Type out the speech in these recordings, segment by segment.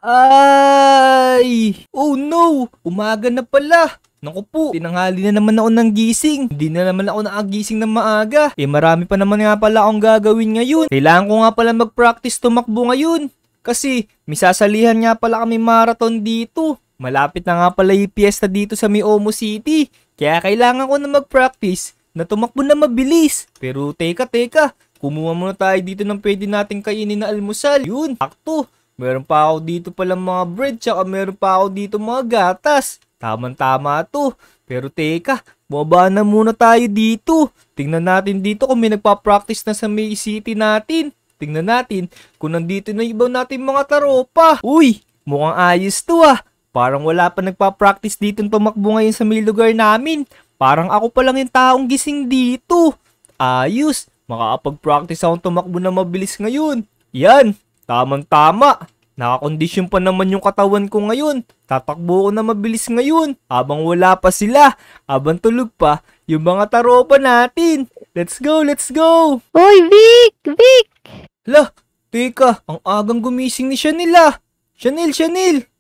Ay! Oh no! Umaga na pala. Naku po, tinanghali na naman ako ng gising. Hindi na naman ako nakagising ng maaga. Marami pa naman nga pala akong gagawin ngayon. Kailangan ko nga pala mag-practice tumakbo ngayon. Kasi, may sasalihan nga pala kami marathon dito. Malapit na nga pala yung piyesta dito sa Omo City. Kaya kailangan ko na mag-practice na tumakbo na mabilis. Pero teka, kumuha muna tayo dito ng pwede nating kainin na almusal. Yun, akto. Meron pa ako dito palang mga bread, tsaka meron pa ako dito mga gatas. Tama to. Pero teka, baba na muna tayo dito. Tingnan natin dito kung may nagpa-practice na sa May City natin. Tingnan natin kung nandito na iba natin mga taropa. Uy, mukhang ayos to ah. Parang wala pa nagpa-practice dito tumakbo ngayon sa may lugar namin. Parang ako pa lang yung taong gising dito. Ayos, makakapag-practice akong tumakbo na mabilis ngayon. Yan. Tamang-tama. Nakakondisyon pa naman yung katawan ko ngayon. Tatakbo ko na mabilis ngayon. Habang wala pa sila. Habang tulog pa yung mga taropa natin. Let's go, let's go. Hoy, Vic! Lah, teka. Ang agang gumising ni Chanel ah. Chanel.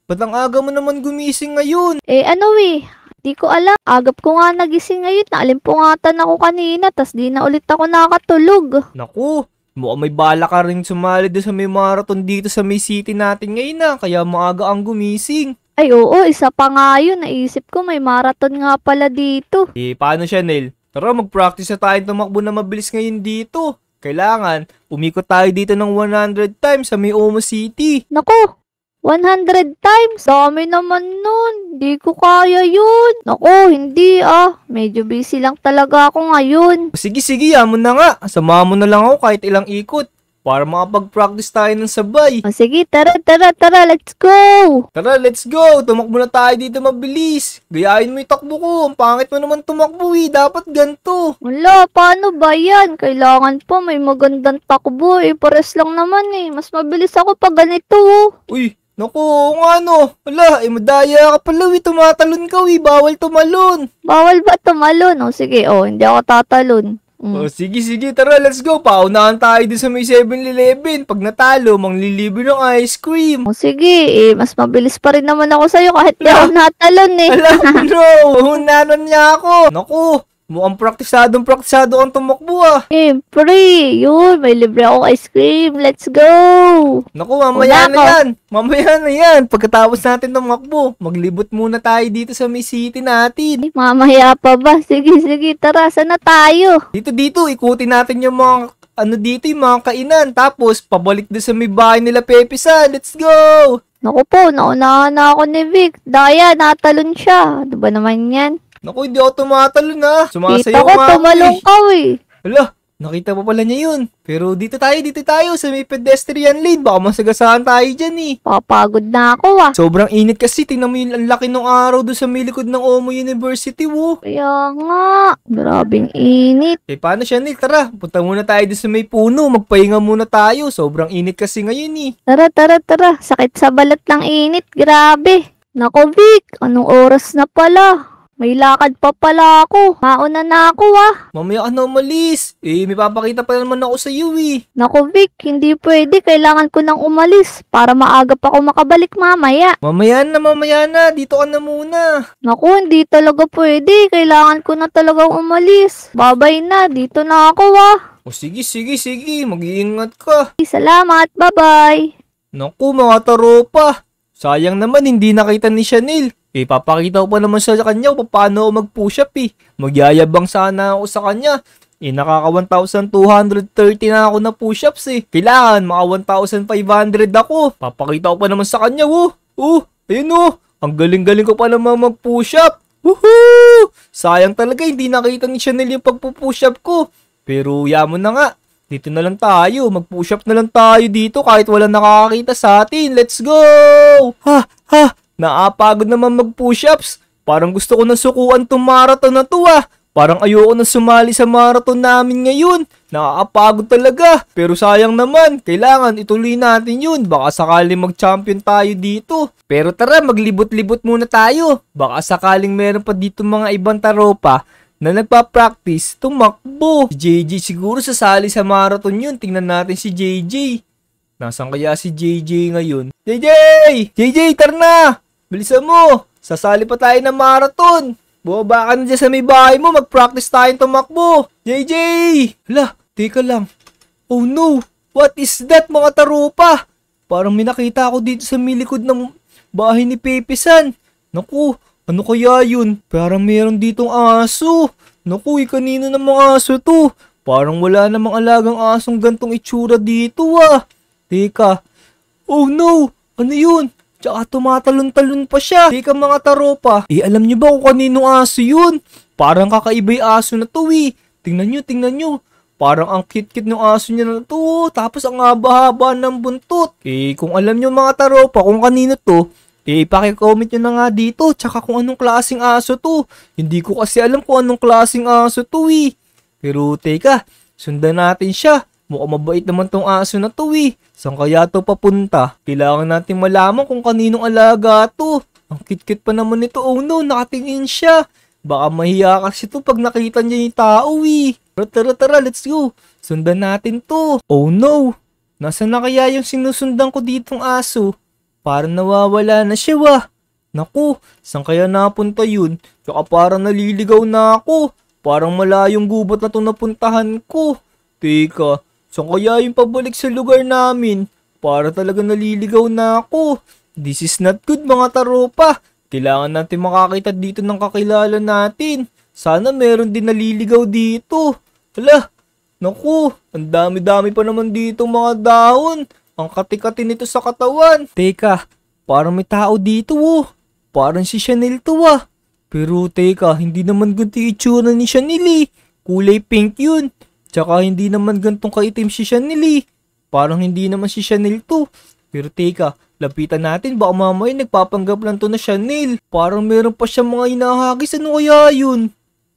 Ba't ang aga mo naman gumising ngayon? Di ko alam. Agap ko nga nagising ngayon. Naalimpungatan ako kanina. Tas di na ulit ako nakatulog. Naku. Mukhang may bala ka rin sumali doon sa may marathon dito sa May City natin ngayon na, kaya maaga ang gumising. Ay oo, isa pa nga yun. Naisip ko may marathon nga pala dito. Paano Chanel? Tara mag-practice na tayong tumakbo na mabilis ngayon dito. Kailangan, umikot tayo dito ng 100 times sa may Omo City. Naku, 100 times? Dami naman nun. Di ko kaya yun. Naku, hindi ah. Medyo busy lang talaga ako ngayon. Sige, yamon na nga. Samahan mo na lang ako kahit ilang ikot. Para makapag-practice tayo ng sabay. Sige, tara, let's go! Tara, let's go! Tumakbo na tayo dito mabilis. Gayahin mo yung takbo ko. Ang pangit mo naman tumakbo eh. Dapat ganito. Wala, paano ba yan? Kailangan pa may magandang takbo eh. Pares lang naman eh. Mas mabilis ako pag ganito oh. Uy! Naku, nga no. Wala, madaya ka pala, tumatalon ka, bawal tumalon. Bawal ba tumalon? O sige, hindi ako tatalon. Sige, tara, let's go. Paunahan tayo din sa may 7-Eleven. Pag natalo, manglilibre ng ice cream. O sige, mas mabilis pa rin naman ako sa'yo kahit di ako natalon eh. Alam no, hunanan niya ako. Naku, mukhang praktisado kang tumakbo ah. Free! Yun, may libre ako ice cream. Let's go! Naku, mamaya na yan. Pagkatapos natin tumakbo, maglibot muna tayo dito sa May City natin. Mamaya pa ba? Sige, tara, saan na tayo? Dito, ikutin natin yung mga, yung mga kainan. Tapos, pabalik doon sa may bahay nila Pepisa. Let's go! Naku po, naunahan na ako ni Vic. Daya, natalon siya. Ano ba naman yan? Naku, hindi ako tumatalon ha. Sumasayaw Kita ko, tumalong ka eh. Hala, nakita pa pala niya yun. Pero dito tayo sa may pedestrian lane. Baka masagasaan tayo dyan eh. Papagod na ako ah. Sobrang init kasi. Tingnan mo yung laki ng araw doon sa may likod ng Omo University wo. Kaya nga, grabing init. Paano Chanel? Tara, punta muna tayo doon sa may puno. Magpahinga muna tayo. Sobrang init kasi ngayon eh. Tara. Sakit sa balat ng init. Grabe. Nako Vic, anong oras na pala? May lakad pa pala ako. Mauna na ako ah. Mamaya ka na umalis. May papakita pa naman ako sa iyo eh. Naku Vic, hindi pwede. Kailangan ko nang umalis para maaga pa ako makabalik mamaya. Mamaya na. Dito ka na muna. Naku, hindi talaga pwede. Kailangan ko na talagang umalis. Babay na. Dito na ako ah. O sige. Mag-iingat ka. Salamat. Bye-bye. Naku mga taropa. Sayang naman hindi nakita ni Chanel. Papakita ko pa naman siya sa kanya kung paano ako mag-push up eh. Magyayabang sana ako sa kanya. Nakaka 1,230 na ako na push-ups eh. Kailangan maka 1,500 ako. Papakita ko pa naman sa kanya ayun ang galing-galing ko pa naman mag-push up. Woohoo! Sayang talaga hindi nakita ni Chanel yung pagpo-push up ko. Pero yamon na nga. Dito na lang tayo. Mag-push up na lang tayo dito kahit wala nakakakita sa atin. Let's go! Naapagod naman mag-push-ups. Parang gusto ko na sukuan tong marathon na to ah. Parang ayoko na sumali sa marathon namin ngayon. Nakakapagod talaga. Pero sayang naman, kailangan ituloy natin yun. Baka sakaling mag-champion tayo dito. Pero tara, maglibot-libot muna tayo. Baka sakaling meron pa dito mga ibang taropa na nagpa-practice tumakbo. Si JJ siguro sasali sa marathon yun. Tingnan natin si JJ. Nasaan kaya si JJ ngayon? JJ! JJ, tara na! Bilisan mo! Sasali pa tayo ng marathon! Bumaba ka na dyan sa may bahay mo, mag-practice tayong tumakbo! JJ! Hala, teka lang. Oh no! What is that, mga taropa? Parang may nakita ako dito sa may likod ng bahay ni Pepe San. Naku, ano kaya yun? Parang meron ditong aso. Naku, kanino ng mga aso to? Parang wala namang alagang asong gantong itsura dito ah. Teka. Oh no! Ano yun? Tsaka tumatalon-talon pa siya. Teka mga taropa. Alam nyo ba kung kaninong aso yun? Parang kakaiba'y aso na to eh. Tingnan nyo. Parang ang cute-cute ng aso niya na to. Tapos ang haba-haba ng buntot. Kung alam nyo mga taropa kung kanino to, paki-comment nyo na nga dito. Tsaka kung anong klaseng aso to. Hindi ko kasi alam kung anong klaseng aso to eh. Pero teka, sundan natin siya. Mukhang mabait naman tong aso na to eh. Saan kaya to papunta? Kailangan natin malaman kung kaninong alaga to. Ang cute-cute pa naman nito. Oh no, nakatingin siya. Baka mahiya kasi to pag nakita niya yung tao eh. Tara, let's go. Sundan natin to. Oh no, nasaan na kaya yung sinusundan ko ditong aso? Parang nawawala na siya wah. Naku, saan kaya napunta yun? Tsaka parang naliligaw na ako. Parang malayong gubat na itong napuntahan ko. Teka, saan kaya yung pabalik sa lugar namin? Para talaga naliligaw na ako. This is not good mga taropa. Kailangan natin makakita dito ng kakilala natin. Sana meron din naliligaw dito. Hala, naku, ang dami-dami pa naman dito mga dahon. Ang kati-kati nito sa katawan. Teka, parang may tao dito oh. Parang si Chanel to ah. Pero teka, hindi naman ganito yung itsura ni Chanel eh. Kulay pink yun. Tsaka hindi naman gantong kaitim si Chanel eh. Parang hindi naman si Chanel to. Pero teka, lapitan natin. Baka mamaya nagpapanggap lang to na Chanel. Parang meron pa siya mga hinahagis. Ano kaya yun?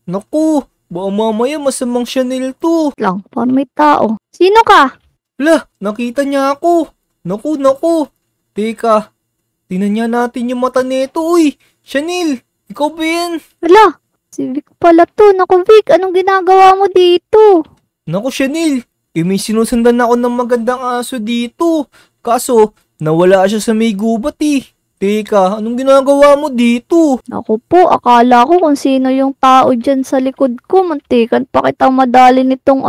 Naku, baka mamaya masamang Chanel to. Lang, parang may tao. Sino ka? Hala, nakita niya ako. Naku. Teka, tingnan niya natin yung mata nito. Uy, Chanel, ikaw ba yan? Hala, si Vic pala to. Naku Vic, anong ginagawa mo dito? Naku Chanel, may sinusundan ako ng magandang aso dito. Kaso, nawala siya sa may gubat eh. Teka, anong ginagawa mo dito? Naku po, akala ko kung sino yung tao dyan sa likod ko. Mantikan pa kitang madali nitong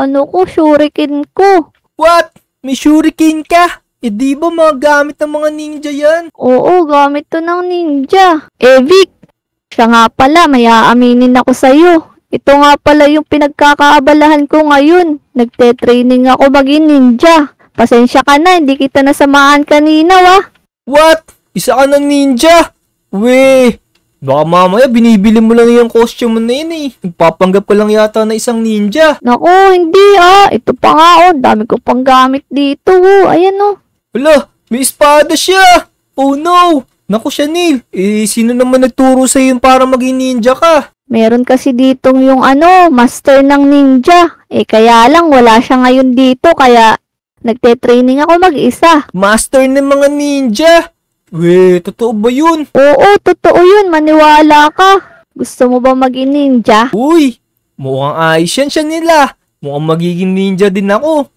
shuriken ko. What? May shuriken ka? Di ba mga gamit ng mga ninja yan? Oo, gamit to ng ninja. Vic, siya nga pala, may aaminin ako sa'yo. Ito nga pala yung pinagkakaabalahan ko ngayon. Nagte-training ako maging ninja. Pasensya ka na, hindi kita nasamaan kanina wah. What? Isa ka ng ninja? Weh, baka mamaya binibili mo lang yung costume mo na yun eh. Nagpapanggap ka lang yata na isang ninja. Naku, hindi Ito pa nga dami ko pang gamit dito Ayan Hala, may espada siya. Oh no. Naku Chanel, sino naman nagturo sa'yo para maging ninja ka? Meron kasi ditong yung master ng ninja. Kaya lang wala siya ngayon dito kaya nagte-training ako mag-isa. Master ng mga ninja? Weh, totoo ba yun? Oo, totoo yun. Maniwala ka. Gusto mo ba maging ninja? Uy, mukhang ayos yan siya nila. Mukhang magiging ninja din ako.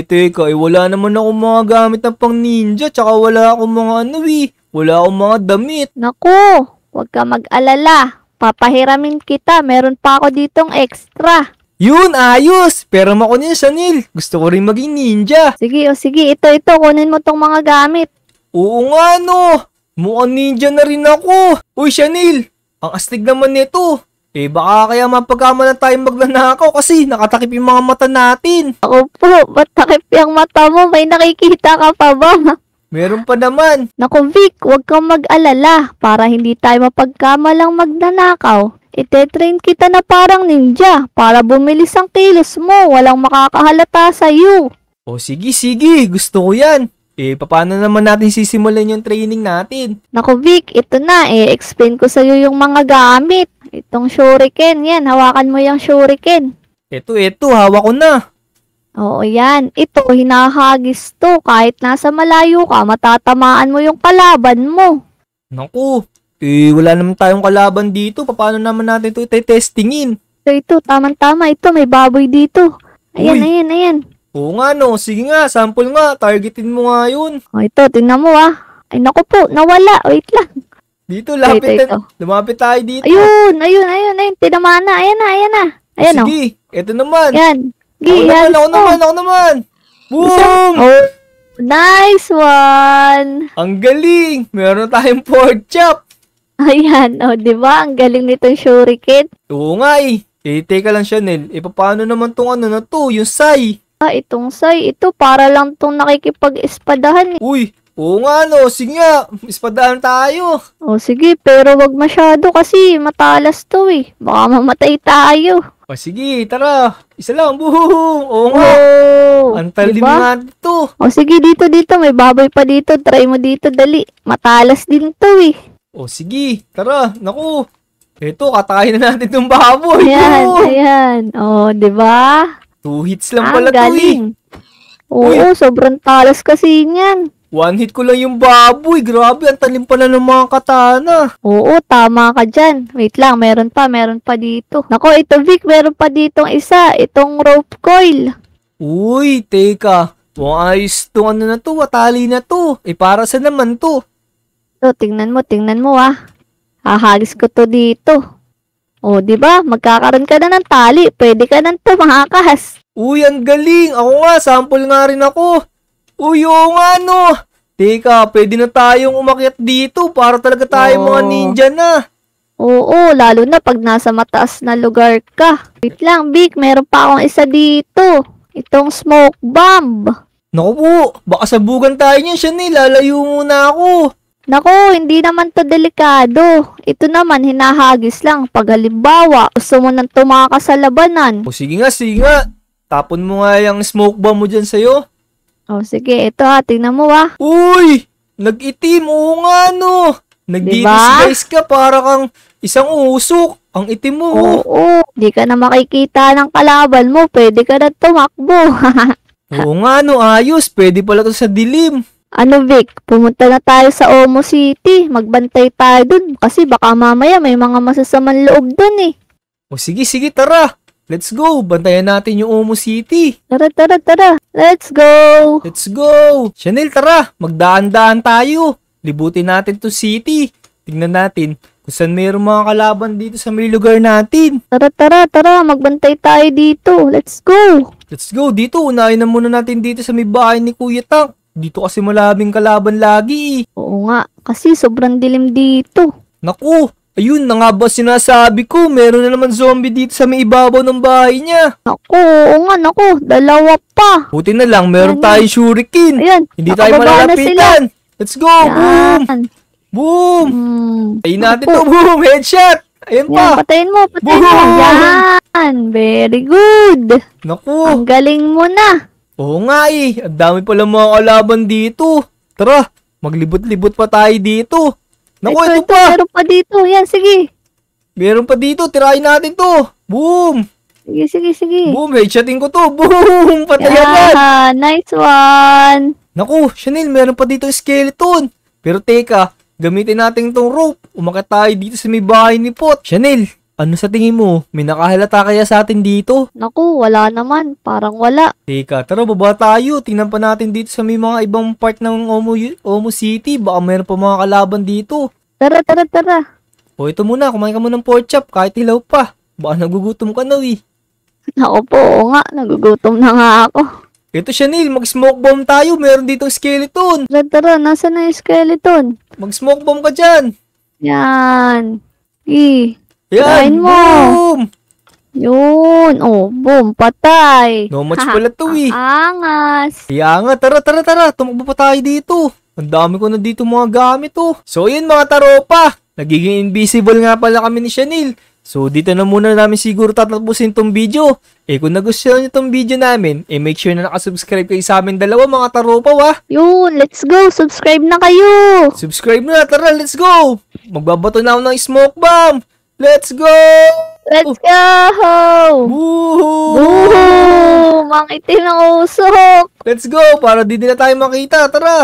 Teka, wala naman ako mga gamit na pang ninja. Tsaka wala akong mga wala akong mga damit. Naku, huwag ka mag-alala. Papahiramin kita. Meron pa ako ditong extra. Yun, ayos. Pero ako niya, Chanel. Gusto ko rin maging ninja. Sige, sige. Ito. Kunin mo tong mga gamit. Oo nga, no. Mukhang ninja na rin ako. Uy, Chanel. Ang astig naman nito. Baka kaya mapagkamalan tayong magnanakaw kasi nakatakip yung mga mata natin. Ako po, ba't takip yung mata mo? May nakikita ka pa ba? Meron pa naman. Naku Vic, huwag kang mag-alala. Para hindi tayo mapagkamalang magnanakaw. Ite-train kita na parang ninja. Para bumilis ang kilos mo. Walang makakahalata sa'yo. O sige. Gusto ko yan. Paano naman natin sisimulan yung training natin? Naku Vic, ito na. Explain ko sa'yo yung mga gamit. Itong shuriken, yan. Hawakan mo yung shuriken. Ito, hawak ko na. Oo, yan. Ito, hinahagis to. Kahit nasa malayo ka, matatamaan mo yung kalaban mo. Naku, wala naman tayong kalaban dito. Paano naman natin ito testingin? Ito, tama-tama. Ito, may baboy dito. Ayan, Uy. ayan. Oo nga no, sige nga, sample nga, targetin mo nga yun. O, ito, tingnan mo ah. Ay, naku po, nawala. Wait lang. Dito, lapit ito. lumapit tayo dito. Ayun. Tinamaan na. Ayan na. Ayan o. Sige, eto naman. Yan. Ako naman. Boom! Oh, nice one. Ang galing! Meron tayong pork chop. Ayan, o, diba? Ang galing nitong shuriken. Oo nga eh. Teka lang, Chanel. Paano naman tong ano na to, yung sai? Itong say, ito para lang tong nakikipag-espadahan. Uy, oo nga no. Sige nga, ispadaan tayo. O, sige, pero wag masyado kasi matalas to eh. Baka mamatay tayo. O sige, tara. Isa lang, boom! Oo nga. Oh, Ang talim diba? nga dito. O, sige, dito. May baboy pa dito. Try mo dito, dali. Matalas din to eh. O sige, tara. Naku. Eto, katayin na natin itong baboy. Ayan. O, diba? 2 hits lang Ang pala to eh. galing. Oo, sobrang talas kasi niyan. 1 hit ko lang yung baboy. Grabe, ang talim pala ng mga katana. Oo, tama ka dyan. Wait lang, meron pa dito. Nako, ito Vic, meron pa ditong isa. Itong rope coil. Uy, teka. Mukhang ayos itong ano na to, watali na to. Para sa naman to. So, tingnan mo ah. Hahagis ko to dito. O, di ba? Magkakaroon ka na ng tali. Pwede ka nang tumakas. Uy, ang galing. Ako nga, sample nga rin ako. Uy, oo nga no. Teka, pwede na tayong umakyat dito para talaga tayo mga ninja na. Oo, lalo na pag nasa mataas na lugar ka. Wait lang, Vic. Meron pa akong isa dito. Itong smoke bomb. Naku po, baka sabugan tayo niyan siya ni. Lalayo muna ako. Naku, hindi naman to delikado. Ito naman, hinahagis lang. Pag halimbawa, gusto mo nang tumakas sa labanan. O sige nga. Tapon mo nga yung smoke bomb mo dyan sa'yo. O sige, ito ha, tingnan mo ah. Uy, nag-itim. Oo nga no. Nagdi-disguise ka para kang isang usok. Ang itim mo. Oo, di ka na makikita ng kalaban mo. Pwede ka na tumakbo. Oo nga no, ayos. Pwede pala to sa dilim. Ano Vic, pumunta na tayo sa Omo City. Magbantay tayo dun kasi baka mamaya may mga masasamang loob dun eh. O sige, tara. Let's go. Bantayan natin yung Omo City. Tara. Let's go. Chanel, tara. Magdaan-daan tayo. Libutin natin to city. Tingnan natin kung saan mayroong mga kalaban dito sa may lugar natin. Tara. Magbantay tayo dito. Let's go. Dito. Unahin na muna natin dito sa may bahay ni Kuya Tank. Dito kasi malabing kalaban lagi eh. Oo nga, kasi sobrang dilim dito. Naku, ayun na nga ba sinasabi ko. Meron na naman zombie dito sa may ibabaw ng bahay niya. Naku, dalawa pa. Buti na lang, meron tayong shuriken. Ayan, Hindi tayo nakababa na malalapitan. Let's go, boom! Boom! Ayun natin to, boom! Headshot! Ayan pa! Patayin mo. Yan, very good. Naku! Ang galing mo na. Oo nga eh, ang dami pala mga kalaban dito. Tara, maglibot-libot pa tayo dito. Naku, ito pa! Meron pa dito, yan, sige. Meron pa dito, tirahin natin to. Boom! Sige. Boom, headshotin ko to. Boom! Patayan yan! Nice one. Naku, Chanel, meron pa dito skeleton. Pero teka, gamitin natin tong rope. Umakyat tayo dito sa may bahay ni Pot. Chanel, ano sa tingin mo? May nakahalata kaya sa atin dito? Naku, wala naman. Parang wala. Teka, tara baba tayo. Tingnan pa natin dito sa may mga ibang part ng Omo City. Baka meron pa mga kalaban dito. Tara. O ito muna, kumain ka muna ng pork chop kahit hilaw pa. Baka nagugutom ka na eh. Naku po, oo nga. Nagugutom na nga ako. Ito Chanel, mag-smoke bomb tayo. Meron ditong skeleton. Tara. Nasaan na yung skeleton? Mag-smoke bomb ka dyan. Yan. Yan, mo. boom! Yun. Oh, boom. Patay. No match pala to eh. Angas. Kaya nga, tara. Tumakbo pa tayo dito. Ang dami ko na dito mga gamit oh. So yun mga taropa. Nagiging invisible nga pala kami ni Chanel. So dito na muna namin siguro tatapusin tong video. Kung nagustuhan nyo tong video namin, make sure na nakasubscribe kayo sa amin dalawa mga taropa Yun, let's go. Subscribe na kayo. Subscribe na, tara, let's go. Magbabato na ako ng smoke bomb. Let's go! Let's go! Boom! Mang itim ng usok. Let's go! Para di nila tayo makita. Tara!